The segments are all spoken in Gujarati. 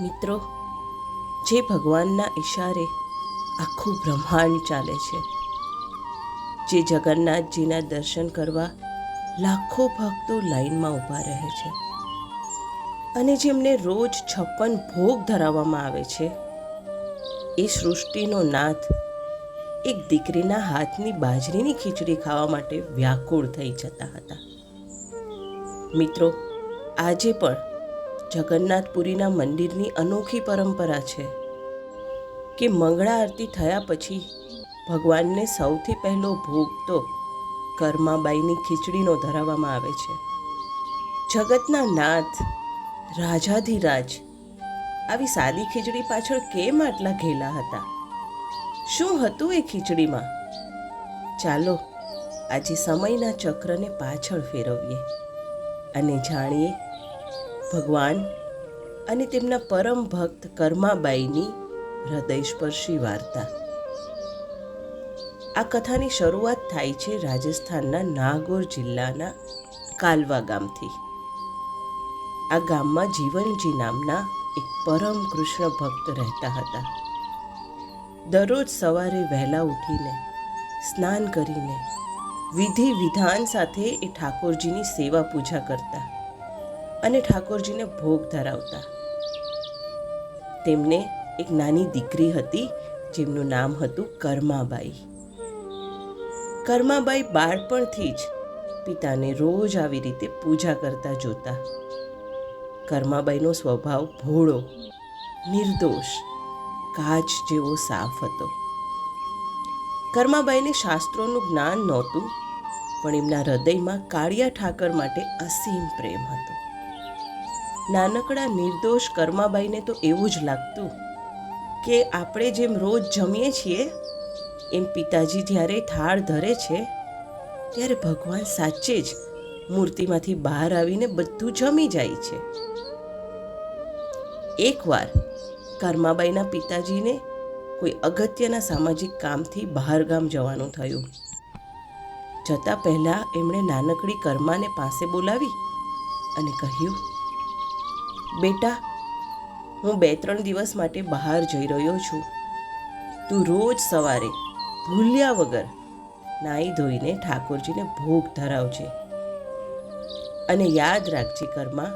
મિત્રો, જે ભગવાનના ઈશારે આખું બ્રહ્માંડ ચાલે છે, જે જગન્નાથજીના દર્શન કરવા લાખો ભક્તો લાઈનમાં ઊભા રહે છે અને જેમને રોજ 56 ભોગ ધરાવવામાં આવે છે, એ સૃષ્ટિનો નાથ એક દીકરીના હાથની બાજરીની ખીચડી ખાવા માટે વ્યાકુળ થઈ જતા હતા. મિત્રો, આજે પણ જગન્નાથપુરીના મંદિરની અનોખી પરંપરા છે કે મંગળા આરતી થયા પછી ભગવાનને સૌથી પહેલો ભોગ તો કર્માબાઈની ખીચડીનો ધરાવવામાં આવે છે. જગતના નાથ, રાજાધિરાજ આવી સાદી ખીચડી પાછળ કેમ આટલા ઘેલા હતા? શું હતું એ ખીચડીમાં? ચાલો આજે સમયના ચક્રને પાછળ ફેરવીએ અને જાણીએ ભગવાન અને તેમના પરમ ભક્ત કર્માબાઈની હૃદયસ્પર્શી વાર્તા. આ કથાની શરૂઆત થાય છે રાજસ્થાનના નાગોર જિલ્લાના કાલવા ગામથી. આ ગામમાં જીવનજી નામના એક પરમ કૃષ્ણ ભક્ત રહેતા હતા. દરરોજ સવારે વહેલા ઉઠીને સ્નાન કરીને વિધિ વિધાન સાથે એ ઠાકોરજીની સેવા પૂજા કરતા અને ઠાકોરજીને ભોગ ધરાવતા. તેમને એક નાની દીકરી હતી જેમનું નામ હતું કર્માબાઈ. કર્માબાઈ બાળપણથી જ પિતાને રોજ આવી રીતે પૂજા કરતા જોતા. કર્માબાઈનો સ્વભાવ ભોળો, નિર્દોષ, કાચ જેવો સાફ હતો. કર્માબાઈને શાસ્ત્રોનું જ્ઞાન નહોતું, પણ એમના હૃદયમાં કાળિયા ઠાકર માટે અસીમ પ્રેમ હતો. નાનકડા નિર્દોષ કર્માબાઈને તો એવું જ લાગતું કે આપણે જેમ રોજ જમીએ છીએ એમ પિતાજી જ્યારે થાળ ધરે છે ત્યારે ભગવાન સાચે જ મૂર્તિમાંથી બહાર આવીને બધું જમી જાય છે. એકવાર કર્માબાઈના પિતાજીને કોઈ અગત્યના સામાજિક કામથી બહાર ગામ જવાનું થયું. જતા પહેલાં એમણે નાનકડી કર્માને પાસે બોલાવી અને કહ્યું, બેટા, હું 2-3 દિવસ માટે બહાર જઈ રહ્યો છું. તું રોજ સવારે ભૂલ્યા વગર નાહી ધોઈને ઠાકોરજીને ભોગ ધરાવજે અને યાદ રાખજે કર્મા,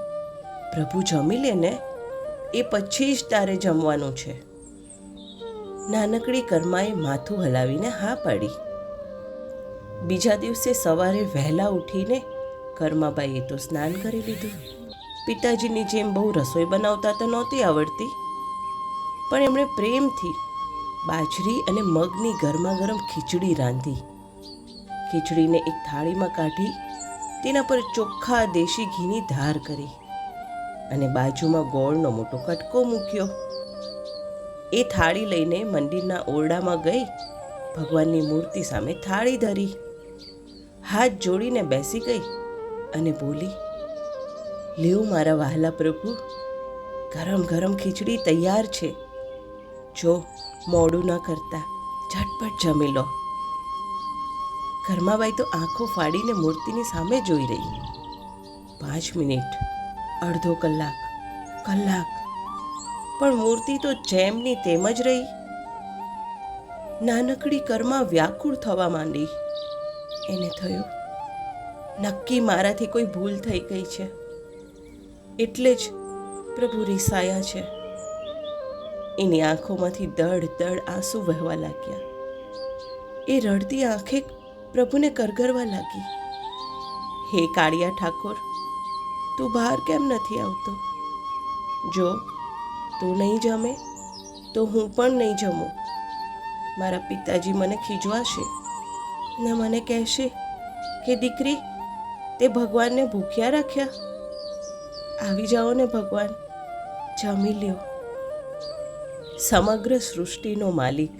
પ્રભુ જમી લે ને એ પછી જ તારે જમવાનું છે. નાનકડી કર્માએ માથું હલાવીને હા પાડી. બીજા દિવસે સવારે વહેલા ઉઠીને કર્માબાઈએ તો સ્નાન કરી લીધું. પિતાજીની જેમ બહુ રસોઈ બનાવતા તો નહોતી આવડતી, પણ એમણે પ્રેમથી બાજરી અને મગની ગરમા ગરમ ખીચડી રાંધી. ખીચડીને એક થાળીમાં કાઢી તેના પર ચોખ્ખા દેશી ઘીની ધાર કરી અને બાજુમાં ગોળનો મોટો કટકો મૂક્યો. એ થાળી લઈને મંદિરના ઓરડામાં ગઈ ભગવાનની મૂર્તિ સામે થાળી ધરી, હાથ જોડીને બેસી ગઈ અને બોલી, લ્યો મારા વહાલા પ્રભુ, ગરમ ગરમ ખીચડી તૈયાર છે. જો મોડું ન કરતા ઝટપટ જમી લો. કર્માબાઈ તો આંખો ફાડીને મૂર્તિની સામે જોઈ રહી. 5 મિનિટ, અડધો કલાક, કલાક, પણ મૂર્તિ તો જેમની તેમ જ રહી. નાનકડી કર્મા વ્યાકુળ થવા માંડી. એને થયું, નક્કી મારાથી કોઈ ભૂલ થઈ ગઈ છે, એટલે જ પ્રભુ રિસાયા છે. એની આંખોમાંથી દળ દળ આંસુ વહેવા લાગ્યા. એ રડતી આંખે પ્રભુને કરગરવા લાગી, હે કાળિયા ઠાકોર, તું બહાર કેમ નથી આવતો? જો તું નહીં જમે તો હું પણ નહીં જમું. મારા પિતાજી મને ખીજવાશે ને મને કહેશે કે દીકરી, તે ભગવાનને ભૂખ્યા રાખ્યા. આવી જાઓ ને ભગવાન, જમી લ્યો. સમગ્ર સૃષ્ટિનો માલિક,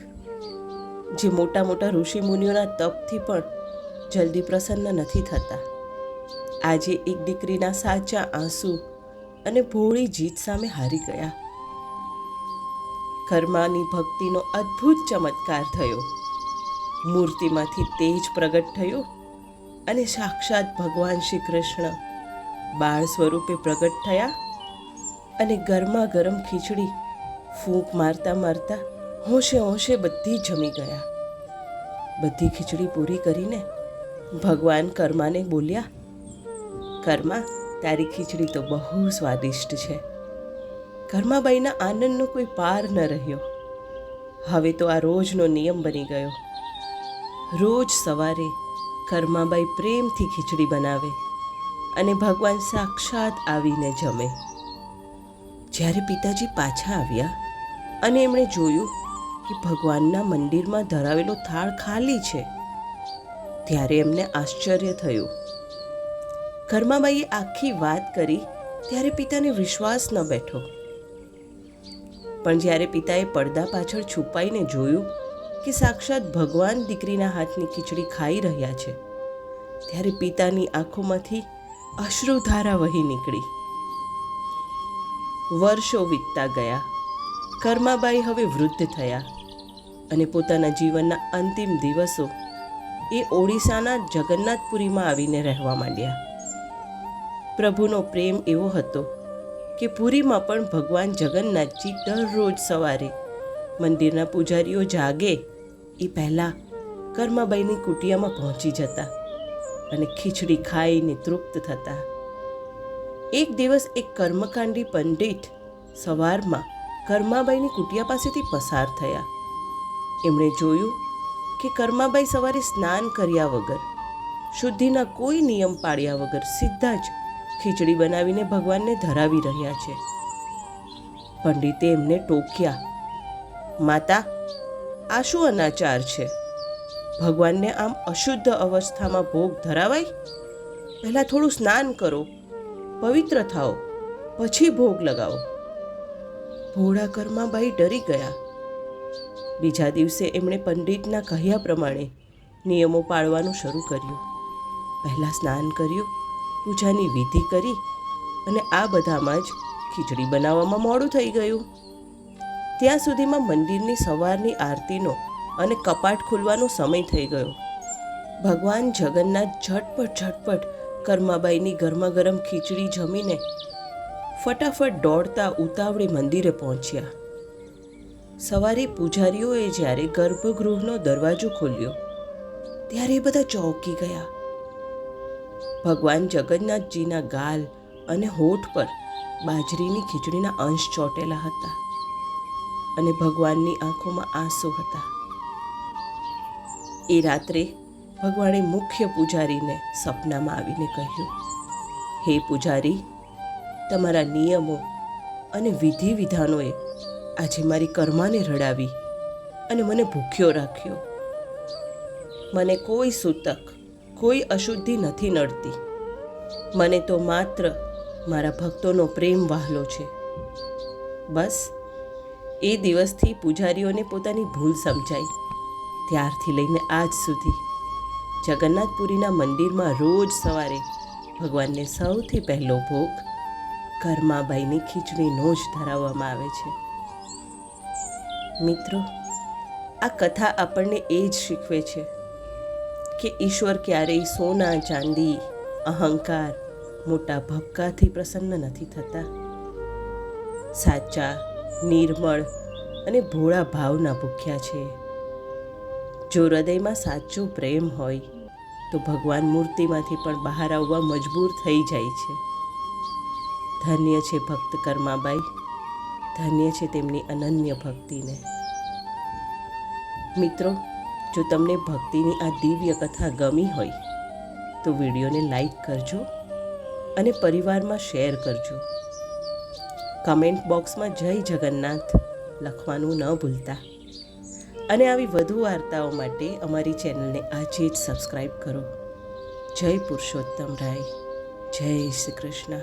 જે મોટા મોટા ઋષિમુનિઓના તપથી પણ જલ્દી પ્રસન્ન નથી થતા, આજે એક દીકરીના સાચા આંસુ અને ભોળી જીત સામે હારી ગયા. કર્માની ભક્તિનો અદ્ભુત ચમત્કાર થયો. મૂર્તિમાંથી તેજ પ્રગટ થયું અને સાક્ષાત ભગવાન શ્રી કૃષ્ણ બાળ સ્વરૂપે પ્રગટ થયા અને ગરમા ગરમ ખીચડી ફૂંક મારતા મારતા હોંશે હોંશે બધી જમી ગયા. બધી ખીચડી પૂરી કરીને ભગવાન કર્માને બોલ્યા, કર્મા, તારી ખીચડી તો બહુ સ્વાદિષ્ટ છે. કર્માબાઈના આનંદનો કોઈ પાર ન રહ્યો. હવે તો આ રોજનો નિયમ બની ગયો. રોજ સવારે કર્માબાઈ પ્રેમથી ખીચડી બનાવે અને ભગવાન સાક્ષાત આવીને જમે. જ્યારે પિતાજી પાછા આવ્યા અને એમણે જોયું કે ભગવાનના મંદિરમાં ધરાવેલો થાળ ખાલી છે, ત્યારે એમને આશ્ચર્ય થયું. કર્માબાઈએ આખી વાત કરી ત્યારે પિતાને વિશ્વાસ ન બેઠો. પણ જ્યારે પિતાએ પડદા પાછળ છુપાઈને જોયું કે સાક્ષાત ભગવાન દીકરીના હાથની ખીચડી ખાઈ રહ્યા છે, ત્યારે પિતાની આંખોમાંથી અશ્રુધારા વહી નીકળી. વર્ષો વીતતા ગયા. કર્માબાઈ હવે વૃદ્ધ થયા અને પોતાના જીવનના અંતિમ દિવસો એ ઓડિશાના જગન્નાથપુરીમાં આવીને રહેવા માંડ્યા. પ્રભુનો પ્રેમ એવો હતો કે પુરીમાં પણ ભગવાન જગન્નાથજી દરરોજ સવારે મંદિરના પૂજારીઓ જાગે એ પહેલાં કર્માબાઈની કુટિયામાં પહોંચી જતા અને ખીચડી ખાઈને તૃપ્ત થતા. એક દિવસ એક કર્મકાંડી પંડિત સવારમાં કર્માબાઈની કુટિયા પાસેથી પસાર થયા. એમણે જોયું કે કર્માબાઈ સવારે સ્નાન કર્યા વગર, શુદ્ધિના કોઈ નિયમ પાળ્યા વગર સીધા જ ખીચડી બનાવીને ભગવાનને ધરાવી રહ્યા છે. પંડિતે એમને ટોક્યા, માતા, આ શું અનાચાર છે? ભગવાનને આમ અશુદ્ધ અવસ્થામાં ભોગ ધરાવાય? પહેલાં થોડું સ્નાન કરો, પવિત્ર થાઓ, પછી ભોગ લગાવો. ભોળા કર્માબાઈ ડરી ગયા. બીજા દિવસે એમણે પંડિતના કહ્યા પ્રમાણે નિયમો પાળવાનું શરૂ કર્યું. પહેલાં સ્નાન કર્યું, પૂજાની વિધિ કરી અને આ બધામાં જ ખીચડી બનાવવામાં મોડું થઈ ગયું. ત્યાં સુધીમાં મંદિરની સવારની આરતીનો અને કપાટ ખુલવાનો સમય થઈ ગયો. ભગવાન જગન્નાથ ઝટપટ કર્માબાઈની ગરમા ગરમ ખીચડી જમીને ફટાફટ દોડતા ઉતાવળે મંદિરે પહોંચ્યા. સવારે પૂજારીઓએ જ્યારે ગર્ભગૃહનો દરવાજો ખોલ્યો ત્યારે એ બધા ચોંકી ગયા. ભગવાન જગન્નાથજીના ગાલ અને હોઠ પર બાજરીની ખીચડીના અંશ ચોંટેલા હતા અને ભગવાનની આંખોમાં આંસુ હતા. એ રાત્રે ભગવાને મુખ્ય પૂજારીને સપનામાં આવીને કહ્યું, હે પૂજારી, તમારા નિયમો અને વિધિ વિધાનોએ આજે મારી કર્માને રડાવી અને મને ભૂખ્યો રાખ્યો. મને કોઈ સૂતક, કોઈ અશુદ્ધિ નથી નડતી. મને તો માત્ર મારા ભક્તોનો પ્રેમ વહાલો છે. બસ એ દિવસથી પૂજારીઓને પોતાની ભૂલ સમજાઈ. ત્યારથી લઈને આજ સુધી જગન્નાથપુરીના મંદિરમાં રોજ સવારે ભગવાનને સૌથી પહેલો ભોગ કર્માબાઈની ખીચડીનો જ ધરાવવામાં આવે છે. મિત્રો, આ કથા આપણને એ જ શીખવે છે કે ઈશ્વર ક્યારેય સોના, ચાંદી, અહંકાર, મોટા ભપકાથી પ્રસન્ન નથી થતા. સાચા, નિર્મળ અને ભોળા ભાવના ભૂખ્યા છે. જો હૃદયમાં સાચો પ્રેમ હોય તો ભગવાન મૂર્તિમાંથી પણ બહાર આવવા મજબૂર થઈ જાય છે. ધન્ય છે ભક્ત કર્માબાઈ, ધન્ય છે તેમની અનન્ય ભક્તિને. મિત્રો, જો તમને ભક્તિની આ દિવ્ય કથા ગમી હોય તો વિડીયોને લાઈક કરજો અને પરિવારમાં શેર કરજો. કમેન્ટ બોક્સમાં જય જગન્નાથ લખવાનું ન ભૂલતા. અને આવી વધુ વાર્તાઓ માટે અમારી ચેનલને આજે જ સબસ્ક્રાઈબ કરો. જય પુરુષોત્તમ રાય, જય શ્રી કૃષ્ણ.